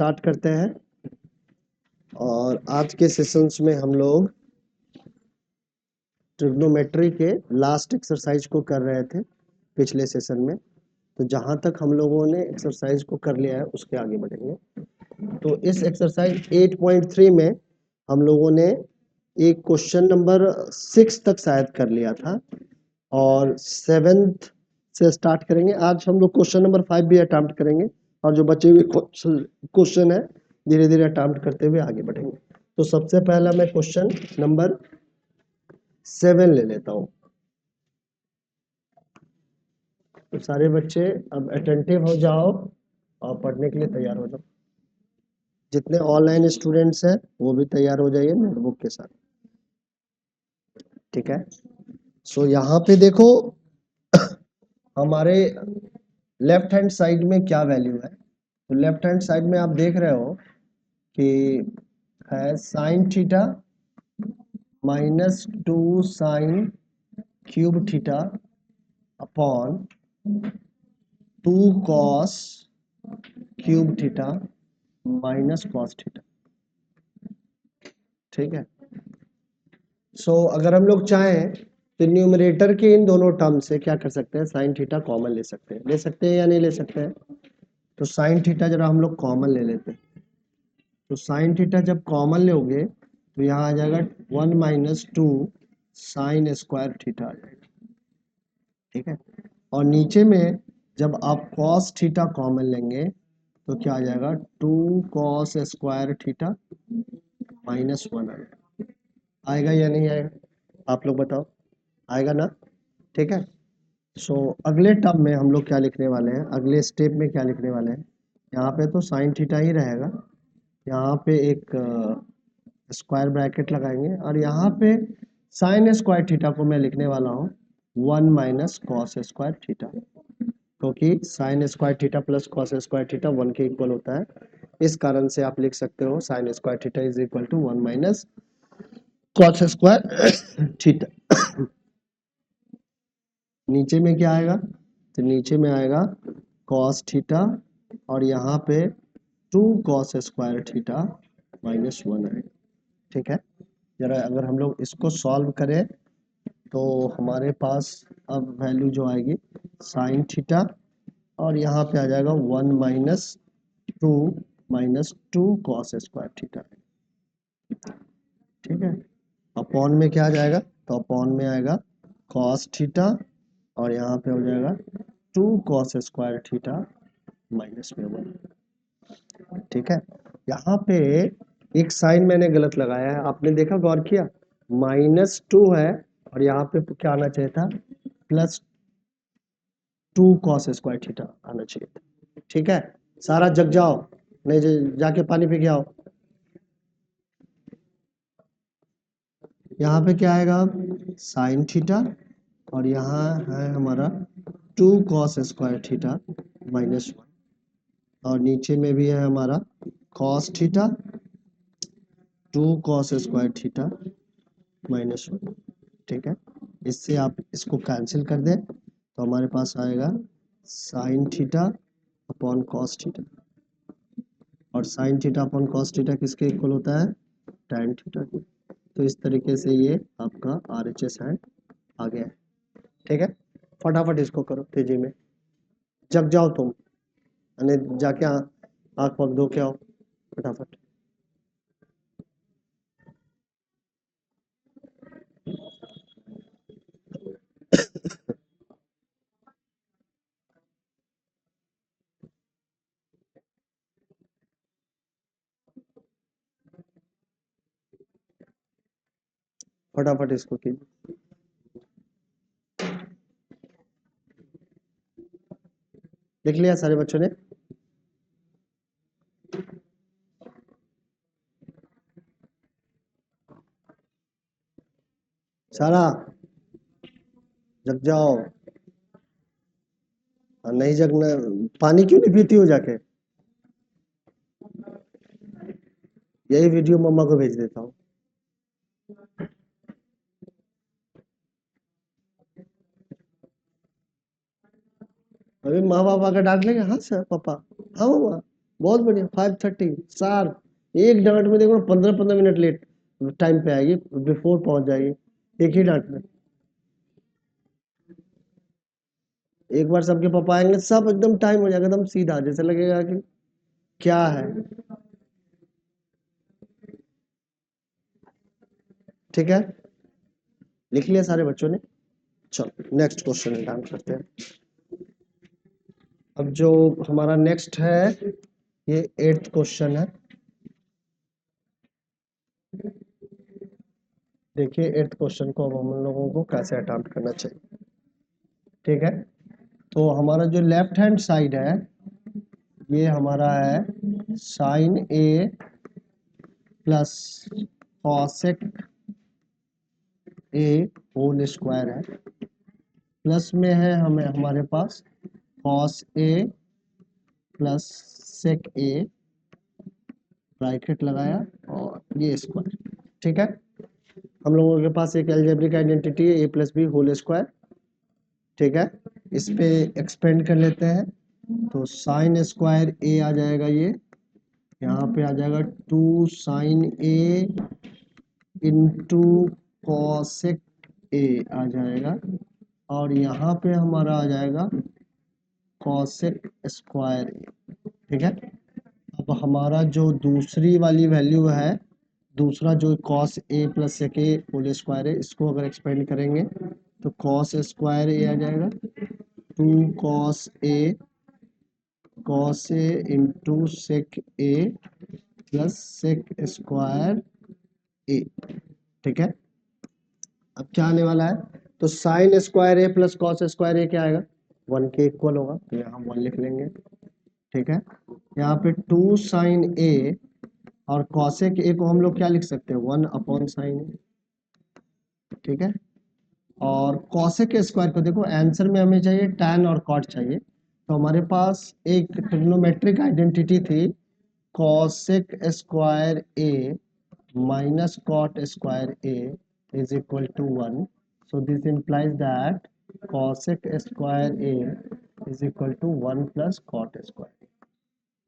Start करते हैं। और आज के सेशंस में हम लोग ट्रिग्नोमेट्री के लास्ट एक्सरसाइज को कर रहे थे पिछले सेशन में। तो जहां तक हम लोगों ने एक्सरसाइज को कर लिया है उसके आगे बढ़ेंगे। तो इस एक्सरसाइज 8.3 में हम लोगों ने एक क्वेश्चन नंबर 6 तक शायद कर लिया था और 7th से स्टार्ट करेंगे। आज हम लोग क्वेश्चन नंबर 5 भी अटेम्प्ट करेंगे और जो बचे हुए क्वेश्चन है धीरे धीरे अटेम्प्ट करते हुए आगे बढ़ेंगे। तो सबसे पहला मैं क्वेश्चन नंबर 7 ले लेता हूँ। तो सारे बच्चे अब अटेंटिव हो जाओ और पढ़ने के लिए तैयार हो जाओ। जितने ऑनलाइन स्टूडेंट्स हैं वो भी तैयार हो जाइए नोटबुक के साथ, ठीक है। सो यहाँ पे देखो हमारे लेफ्ट हैंड साइड में क्या वैल्यू है। तो लेफ्ट हैंड साइड में आप देख रहे हो कि है sine theta -2 sine cube theta upon 2 cos cube theta minus cos theta, ठीक है। सो अगर हम लोग चाहें तो न्यूमरेटर के इन दोनों टर्म से क्या कर सकते हैं, साइन थीटा कॉमन ले सकते हैं। ले सकते हैं या नहीं ले सकते हैं? तो साइन थीटा जरा हम लोग कॉमन ले लेते हैं। तो साइन थीटा जब कॉमन लोगे तो यहाँ आ जाएगा 1 - 2 साइन स्क्वायर थीटा आ जाएगा, ठीक है। और नीचे में जब आप कॉस थीटा कॉमन लेंगे तो क्या आ जाएगा, 2 कॉस स्क्वायर थीटा -1 आएगा या नहीं आएगा? आप लोग बताओ, आएगा ना? ठीक है। सो अगले टर्म में हम लोग क्या लिखने वाले हैं, अगले स्टेप में क्या लिखने वाले हैं, यहाँ पे तो साइन थीटा ही रहेगा, यहाँ पे एक स्क्वायर ब्रैकेट लगाएंगे और यहाँ पे साइन स्क्वायर थीटा को मैं लिखने वाला हूँ 1 - कॉस स्क्वायर थीटा, क्योंकि sign square theta plus cos square theta 1 के इक्वल होता है। इस कारण से आप लिख सकते हो sine square theta is equal to 1 - cos square theta. नीचे में क्या आएगा, तो नीचे में आएगा कॉस थीटा और यहाँ पे 2 कॉस स्क्वायर थीटा -1 आएगा, ठीक है। जरा अगर हम लोग इसको सॉल्व करें तो हमारे पास अब वैल्यू जो आएगी साइन थीटा और यहाँ पे आ जाएगा 1 - 2 कॉस स्क्वायर थीटा, ठीक है। अपॉन में क्या आ जाएगा, तो अपॉन में आएगा कॉस थीटा और यहाँ पे हो जाएगा 2 कॉस स्क्वायर थीटा -1, ठीक है। यहाँ पे एक साइन मैंने गलत लगाया है, आपने देखा, गौर किया? -2 है और यहाँ पे क्या आना चाहिए था, +2 कॉस स्क्वायर थीटा आना चाहिए था, ठीक है। सारा जग जाओ, नहीं जाके पानी पी के आओ। यहाँ पे क्या आएगा, साइन थीटा और यहाँ है हमारा 2 कॉस स्क्वायर थीटा -1 और नीचे में भी है हमारा cos theta 2 cos square theta -1, ठीक है। इससे आप इसको कैंसिल कर दें तो हमारे पास आएगा sine theta upon cos theta और sine theta upon cos theta किसके इक्वल होता है, tan थीटा के। तो इस तरीके से ये आपका RHS है आ गया है, ठीक है। फटाफट इसको करो तेजी में, जग जाओ तुम, जाके आँख पक धो के आओ फटाफट। फटाफट इसको कीजिए। लिख लिया सारे बच्चों ने? सारा जग जाओ। और नहीं जगना, पानी क्यों नहीं पीती हो जाके? यही वीडियो मम्मा को भेज देता हूँ। अभी माँ बाप आकर डांट लेंगे, हाँ सर पापा, हाँ मम्मा, बहुत बढ़िया, 5:30 शार्प। एक डांट में देखो 15-15 मिनट लेट टाइम पे आएगी, बिफोर पहुंच जाएगी एक ही डांट में। एक बार सबके पापा आएंगे सब एकदम टाइम हो जाएगा, एकदम सीधा, जैसे लगेगा कि क्या है। ठीक है, लिख लिया सारे बच्चों ने? चलो नेक्स्ट क्वेश्चन काम करते हैं। अब जो हमारा नेक्स्ट है ये 8th क्वेश्चन है। देखिए 8th क्वेश्चन को अब हम लोगों को कैसे अटेम्प्ट करना चाहिए। ठीक है, तो हमारा जो लेफ्ट हैंड साइड है ये हमारा है sine A plus cosec A whole square है, प्लस में है हमें हमारे पास cos A plus sec A, bracket लगाया और ये स्क्वायर। ठीक है, हम लोगों के पास एक अलजेब्रिक आइडेंटिटी है ए प्लस बी होल स्क्वायर। ठीक है, इस पे एक्सपेंड कर लेते हैं, तो साइन स्क्वायर ए आ जाएगा, ये यहाँ पे आ जाएगा 2 sine A into cosec A आ जाएगा, और यहाँ पे हमारा आ जाएगा कॉसेक स्क्वायर ए। ठीक है, अब हमारा जो दूसरी वाली वैल्यू है, दूसरा जो cos A plus sec A whole square है, इसको अगर एक्सपेंड करेंगे तो कॉस स्क्वायर ए आ जाएगा, 2 cos A into sec A plus sec square A. ठीक है, अब क्या आने वाला है, तो sign square A plus cos square ए क्या आएगा, 1 के इक्वल होगा, तो यहाँ 1 लिख लेंगे। ठीक है, यहाँ पे 2 साइन ए और कॉसेक ए को हम लोग क्या लिख सकते हैं, 1 अपॉन साइन ए। ठीक है, और कॉसेक स्क्वायर को देखो आंसर में हमें चाहिए tan और cot चाहिए, तो हमारे पास एक ट्रिग्नोमेट्रिक आइडेंटिटी थी cosec square A minus cot square a is equal to 1. So this implies that cosec square a is equal to 1 plus cot square.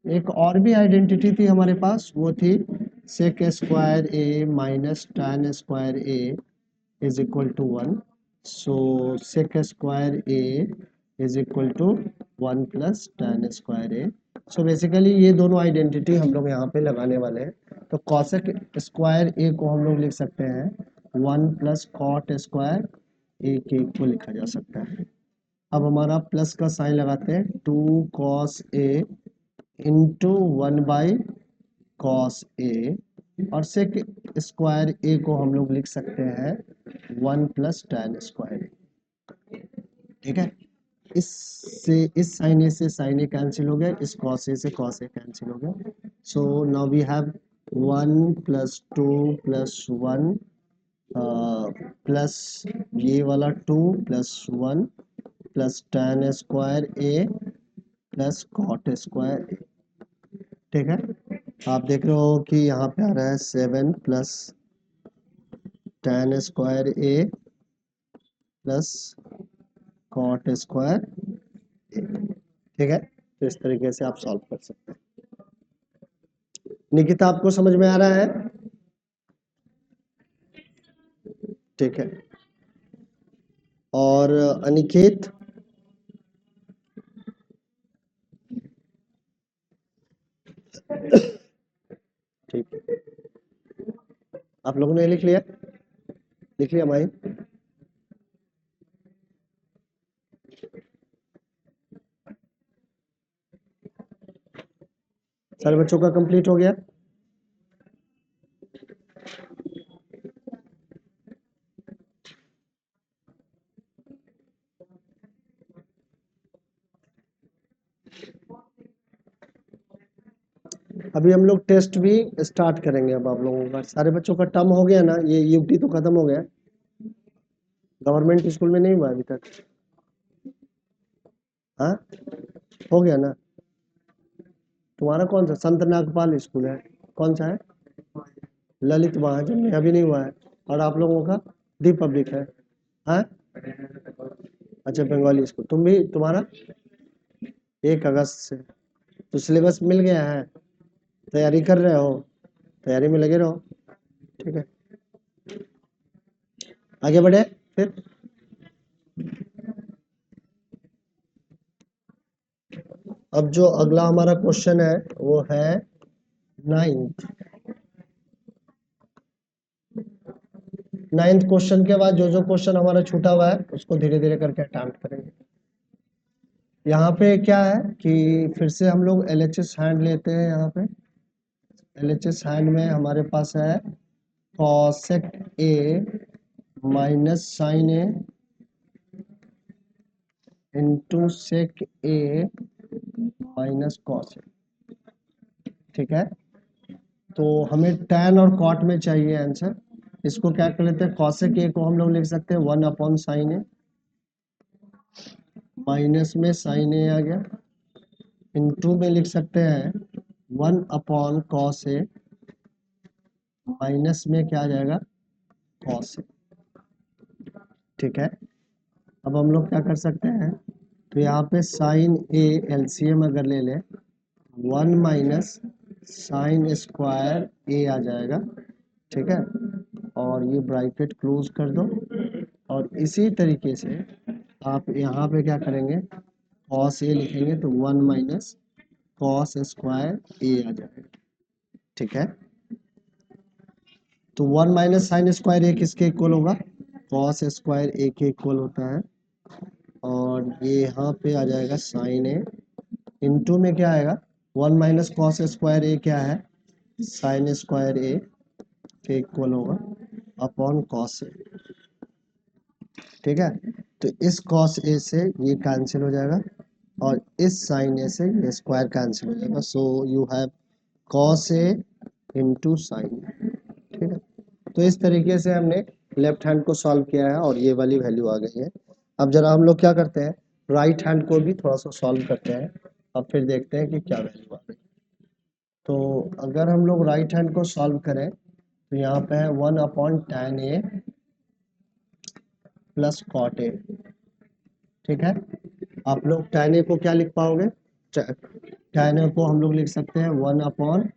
एक और भी आइडेंटिटी थी हमारे पास, वो थी sec square a minus tan square a is equal to 1. So sec square a is equal to 1 plus tan square a. So basically ये दोनों identity हम लोग यहाँ पे लगाने वाले हैं, तो कॉसेक स्क्वायर ए को हम लोग लिख सकते हैं 1 प्लस कॉट स्क्वायर ए के को लिखा जा सकता है। अब हमारा प्लस का साइन लगाते हैं, 2 cos A into 1 by cos A, और सेक स्क्वायर ए को हम लोग लिख सकते हैं 1 प्लस टैन स्क्वायर। ठीक है, इससे इस साइन ए से साइन ए कैंसिल हो गया, इस कॉस ए से कॉस ए कैंसिल हो गया। So now we have 1 plus 2 plus 1 plus ये वाला 2 plus 1 plus tan square A plus cot square A. ठीक है, आप देख रहे हो कि यहाँ पे आ रहा है 7 plus tan square A plus cot square A. ठीक है, तो इस तरीके से आप सॉल्व कर सकते हैं। निकिता आपको समझ में आ रहा है? ठीक है, और अनिकेत? ठीक है, आप लोगों ने लिख लिया? लिख लिया भाई? सारे बच्चों का कंप्लीट हो गया? अभी हम लोग टेस्ट भी स्टार्ट करेंगे। अब आप लोगों का सारे बच्चों का टर्म हो गया ना, ये यूटी तो खत्म हो गया, गवर्नमेंट स्कूल में नहीं हुआ अभी तक? हाँ, हो गया ना? तुम्हारा कौन सा संत नागपाल स्कूल है, कौन सा है? ललित महाजन में अभी नहीं हुआ है, और आप लोगों का दी पब्लिक है? हाँ, अच्छा बंगाली स्कूल, तुम भी, तुम्हारा 1 अगस्त से। तो सिलेबस मिल गया है, तैयारी कर रहे हो, तैयारी में लगे रहो, ठीक है। आगे बढ़े फिर। अब जो अगला हमारा क्वेश्चन है वो है 9th। 9th क्वेश्चन के बाद जो जो क्वेश्चन हमारा छूटा हुआ है उसको धीरे धीरे करके अटेम्प्ट करेंगे। यहाँ पे क्या है कि फिर से हम लोग LHS हैंड लेते हैं। यहाँ पे LHS हैंड में हमारे पास है cosec A minus sine A into sec A minus cos A, ठीक है। तो हमें tan और cot में चाहिए आंसर। इसको क्या कर लेते हैं, cosec A को हम लोग लिख सकते हैं 1 अपॉन साइन A, माइनस में साइन A आ गया, इंटू में लिख सकते हैं 1 अपॉन कॉस A, माइनस में क्या आ जाएगा कॉस A, ठीक है। अब हम लोग क्या कर सकते हैं, तो यहाँ पे साइन A LCM अगर ले लें 1 माइनस साइन स्क्वायर A आ जाएगा, ठीक है। और ये ब्रैकेट क्लोज कर दो, और इसी तरीके से आप यहाँ पे क्या करेंगे, कॉस A लिखेंगे तो 1 माइनस कॉस स्क्वायर A आ जाएगा, ठीक है। तो 1 माइनस साइन स्क्वायर A किसके इक्वल होगा, कॉस स्क्वायर A के इक्वल होता है। और ये यहाँ पे आ जाएगा साइन A, इनटू में क्या आएगा 1 माइनस कॉस स्क्वायर A क्या है, साइन स्क्वायर A के इक्वल होगा अपॉन कॉस A, ठीक है। तो इस कॉस A से ये कैंसिल हो जाएगा और इस साइन A से ये स्क्वायर कैंसिल हो जाएगा। So you have cos A into sine, ठीक है। तो इस तरीके से हमने लेफ्ट हैंड को सॉल्व किया है और ये वाली वैल्यू आ गई है। अब जरा हम लोग क्या करते हैं, राइट हैंड को भी थोड़ा सा सॉल्व करते हैं, अब फिर देखते हैं कि क्या वैल्यू आ गई। तो अगर हम लोग राइट हैंड को सॉल्व करें तो यहाँ पे है 1 upon tan A plus cot A, ठीक है। आप लोग tan A को क्या लिख पाओगे, tan A को हम लोग लिख सकते हैं 1 अपॉन,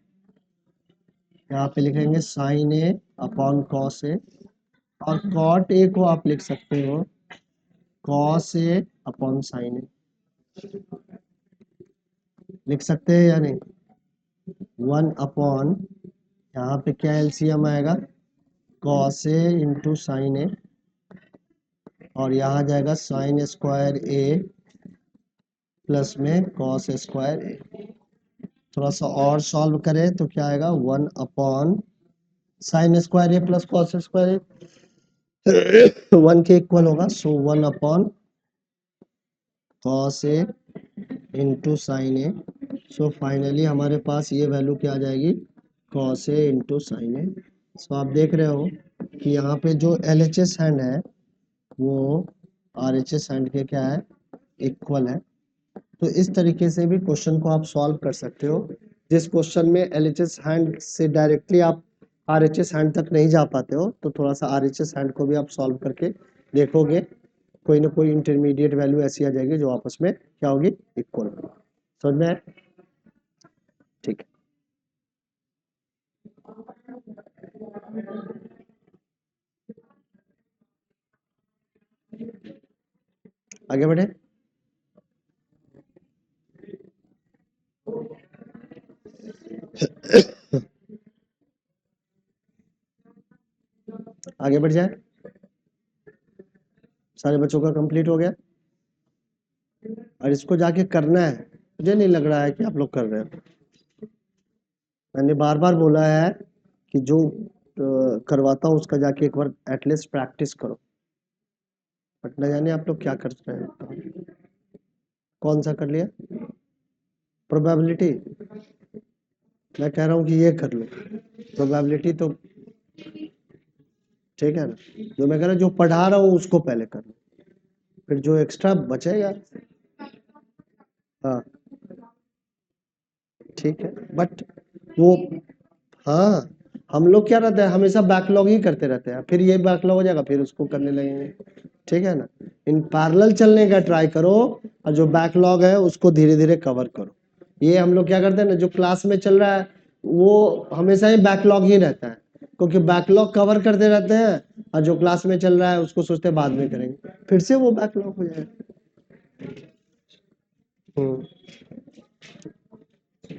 यहाँ पे लिखेंगे sine A upon cos A, और कॉट A को आप लिख सकते हो cos A upon sine A, लिख सकते हैं या नहीं। 1 अपॉन, यहाँ पे क्या एलसीएम आएगा, cos A into sine A, और यहाँ जाएगा साइन स्क्वायर A प्लस में कॉस स्क्वायर A। थोड़ा सा और सॉल्व करें तो क्या आएगा 1 upon sine square A plus cos square A 1 के इक्वल होगा, सो 1 upon cos A into sine A। So finally हमारे पास ये वैल्यू क्या आ जाएगी, cos A into sine A। सो आप देख रहे हो कि यहाँ पे जो LHS हैंड है वो RHS हैंड के क्या है, इक्वल है। तो इस तरीके से भी क्वेश्चन को आप सॉल्व कर सकते हो। जिस क्वेश्चन में LHS हैंड से डायरेक्टली आप RHS हैंड तक नहीं जा पाते हो तो थोड़ा सा RHS हैंड को भी आप सॉल्व करके देखोगे, कोई ना कोई इंटरमीडिएट वैल्यू ऐसी आ जाएगी जो आपस में क्या होगी, इक्वल होगी। समझ में आया? ठीक है, आगे बढ़े। आगे बढ़ जाए, सारे बच्चों का कंप्लीट हो गया और इसको जाके करना है। मुझे नहीं लग रहा है कि आप लोग कर रहे हो। मैंने बार बार बोला है कि जो करवाता हूँ उसका जाके एक बार एटलीस्ट प्रैक्टिस करो, बट न जाने आप लोग क्या कर रहे हैं। कौन सा कर लिया, प्रोबेबिलिटी, मैं कह रहा हूँ कि ये कर लो प्रोबेबिलिटी तो, ठीक है ना। जो मैं कह रहा हूँ जो पढ़ा रहा हूँ उसको पहले कर लो, फिर जो एक्स्ट्रा बचेगा, हाँ ठीक है। बट वो, हाँ हम लोग क्या रहता है हमेशा बैकलॉग ही करते रहते हैं, फिर ये बैकलॉग हो जाएगा फिर उसको करने लगेंगे, ठीक है ना। इन पैरेलल चलने का ट्राई करो और जो बैकलॉग है उसको धीरे धीरे कवर करो, ये हम लोग क्या करते हैं ना, जो क्लास में चल रहा है वो हमेशा ही बैकलॉग ही रहता है, क्योंकि बैकलॉग कवर करते रहते हैं, और जो क्लास में चल रहा है उसको सोचते हैं बाद में करेंगे, फिर से वो बैकलॉग हो जाएगा।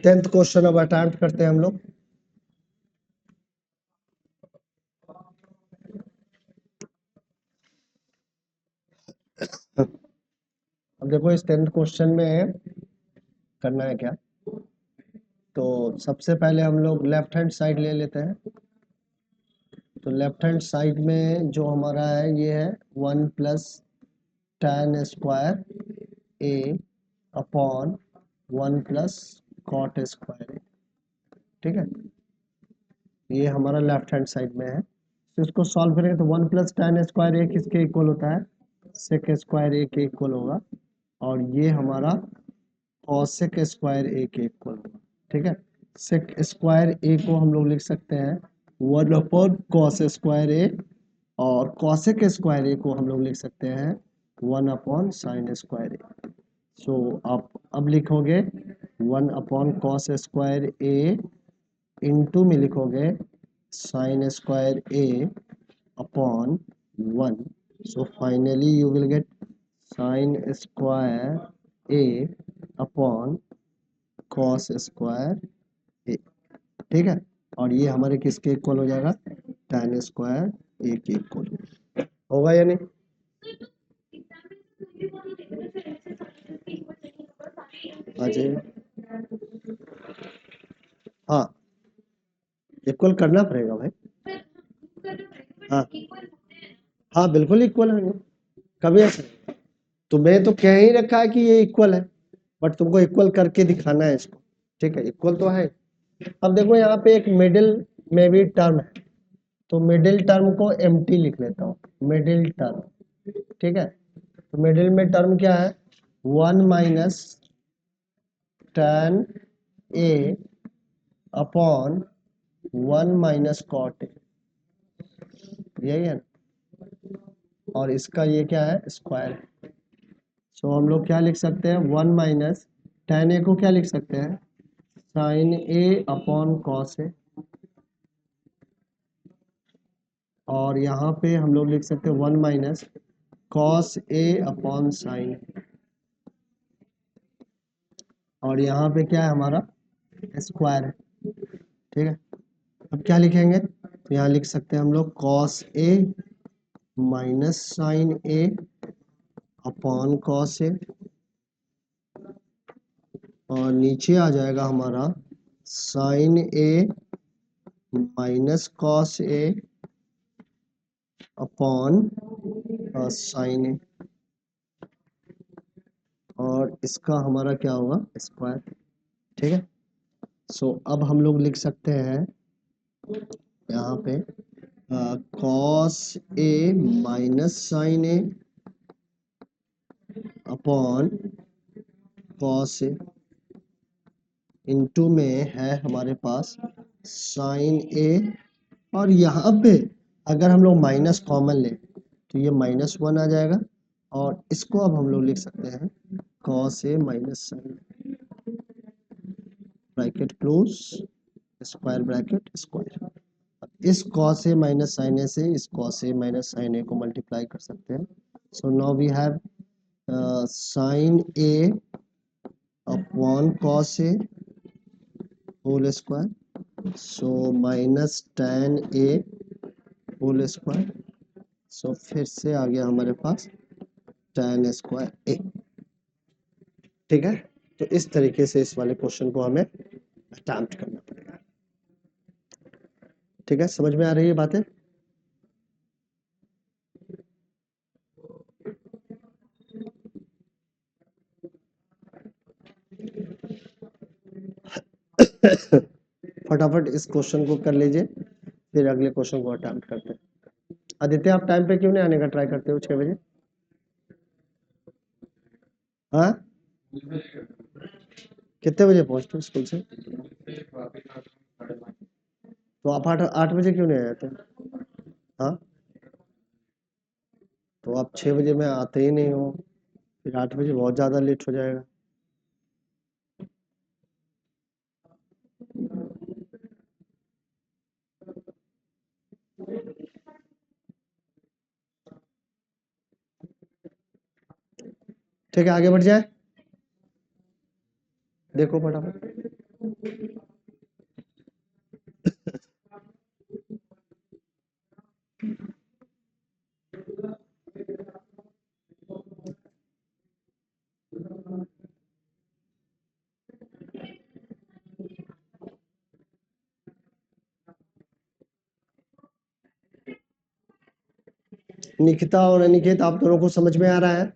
10th क्वेश्चन अब अटेम्प्ट करते हैं हम लोग। अब देखो इस 10th क्वेश्चन में करना है क्या, तो सबसे पहले हम लोग लेफ्ट हैंड साइड ले लेते हैं। तो लेफ्ट हैंड साइड में जो हमारा है ये है 1 plus tan square A upon 1 plus cot square A, ठीक है, ये हमारा लेफ्ट हैंड साइड में है। तो इसको सॉल्व करेंगे तो 1 प्लस tan स्क्वायर ए किसके इक्वल होता है, सेक स्क्वायर ए के इक्वल होगा, और ये हमारा कॉसेक स्क्वायर ए के इक्वल होगा, ठीक है। सेक स्क्वायर ए को हम लोग लिख सकते हैं 1 अपॉन कॉस स्क्वायर ए, और कॉसेक स्क्वायर ए को हम लोग लिख सकते हैं 1 upon sine square A. So आप अब लिखोगे 1 upon cos square A into में लिखोगे sine square A upon 1। So finally you will get sine square A upon cos square A, ठीक है, और ये हमारे किसके इक्वल हो जाएगा, tan स्क्वायर ए के इक्वल होगा या नहीं। आ जाइए, हाँ इक्वल करना पड़ेगा भाई, हाँ हाँ बिल्कुल इक्वल है, कभी ऐसा नहीं। तुम्हें तो कह ही रखा है कि ये इक्वल है, बट तुमको इक्वल करके दिखाना है इसको, ठीक है, इक्वल तो है। अब देखो यहाँ पे एक मिडिल में भी टर्म है, तो मिडिल टर्म को एम्प्टी लिख लेता हूँ, मिडिल टर्म, ठीक है। तो मिडिल में टर्म क्या है, 1 minus tan A upon 1 minus cot A, यही है ना, और इसका ये क्या है, स्क्वायर है। सो हम लोग क्या लिख सकते हैं, 1 माइनस tan ए को क्या लिख सकते हैं, sign A upon cos A, और यहाँ पे हम लोग लिख सकते हैं 1 minus cos A upon sine, और यहाँ पे क्या है हमारा स्क्वायर है, ठीक है। अब क्या लिखेंगे, तो यहाँ लिख सकते हैं हम लोग cos A minus sine A upon cos A, और नीचे आ जाएगा हमारा sign A minus cos A upon sine ए, और इसका हमारा क्या होगा, स्क्वायर, ठीक है। सो अब हम लोग लिख सकते हैं यहाँ पे cos A minus sine A upon cos A, into में है हमारे पास साइन ए, और यहाँ पे अगर हम लोग माइनस कॉमन ले तो ये -1 आ जाएगा, और इसको अब हम लोग लिख सकते हैं cos A minus sine, bracket close, square bracket square. इस cos A minus sine A से इस cos A minus sine A को मल्टीप्लाई कर सकते हैं। So now we have sine A upon cos A whole square, so minus tan A whole square, so फिर से आ गया हमारे पास tan स्क्वायर ए, ठीक है। तो इस तरीके से इस वाले क्वेश्चन को हमें अटेम्प्ट करना पड़ेगा, ठीक है, समझ में आ रही है बातें। फटाफट इस क्वेश्चन को कर लीजिए, फिर अगले क्वेश्चन को अटेम्प्ट करते हैं। आदित्य आप टाइम पे क्यों नहीं आने का ट्राई करते हो 6 बजे, हाँ कितने बजे पहुंचते हो स्कूल से, तो आप 8 बजे क्यों नहीं आए थे, हाँ तो आप 6 बजे में आते ही नहीं हो, फिर 8 बजे बहुत ज़्यादा लेट हो जाएगा। ठीक है, आगे बढ़ जाए, देखो फटाफट। निकिता और अनिकेत, आप दोनों को समझ में आ रहा है?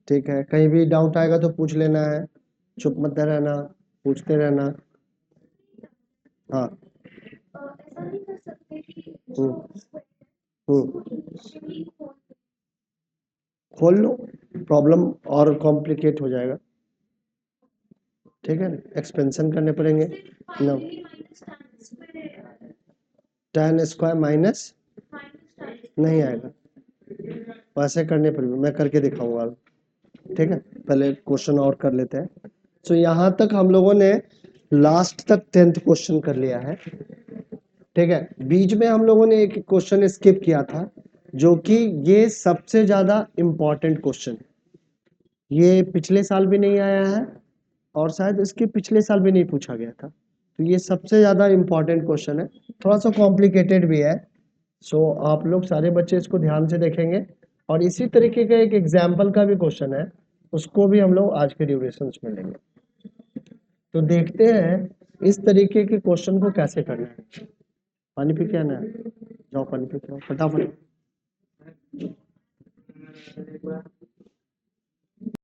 ठीक है, कहीं भी डाउट आएगा तो पूछ लेना है, चुप मत रहना, पूछते रहना। हाँ। खोल लो, प्रॉब्लम और कॉम्प्लिकेट हो जाएगा। ठीक है, एक्सपेंशन करने पड़ेंगे ना, tan स्क्वायर माइनस नहीं आएगा, वैसे करने पड़ेगा, मैं करके दिखाऊंगा। ठीक है, पहले क्वेश्चन और कर लेते हैं। तो यहाँ तक हम लोगों ने लास्ट तक 10th क्वेश्चन कर लिया है। ठीक है, बीच में हम लोगों ने एक क्वेश्चन स्किप किया था, जो कि ये सबसे ज्यादा इंपॉर्टेंट क्वेश्चन, ये पिछले साल भी नहीं आया है और शायद इसके पिछले साल भी नहीं पूछा गया था, तो ये सबसे ज्यादा इंपॉर्टेंट क्वेश्चन है, थोड़ा सा कॉम्प्लिकेटेड भी है। सो आप लोग सारे बच्चे इसको ध्यान से देखेंगे, और इसी तरीके का एक एग्जाम्पल का भी क्वेश्चन है, उसको भी हम लोग आज के ड्यूरेशन में लेंगे। तो देखते हैं इस तरीके के क्वेश्चन को कैसे करना है। पानी पी के आना है, जाओ पानी पी के आओ फटाफट।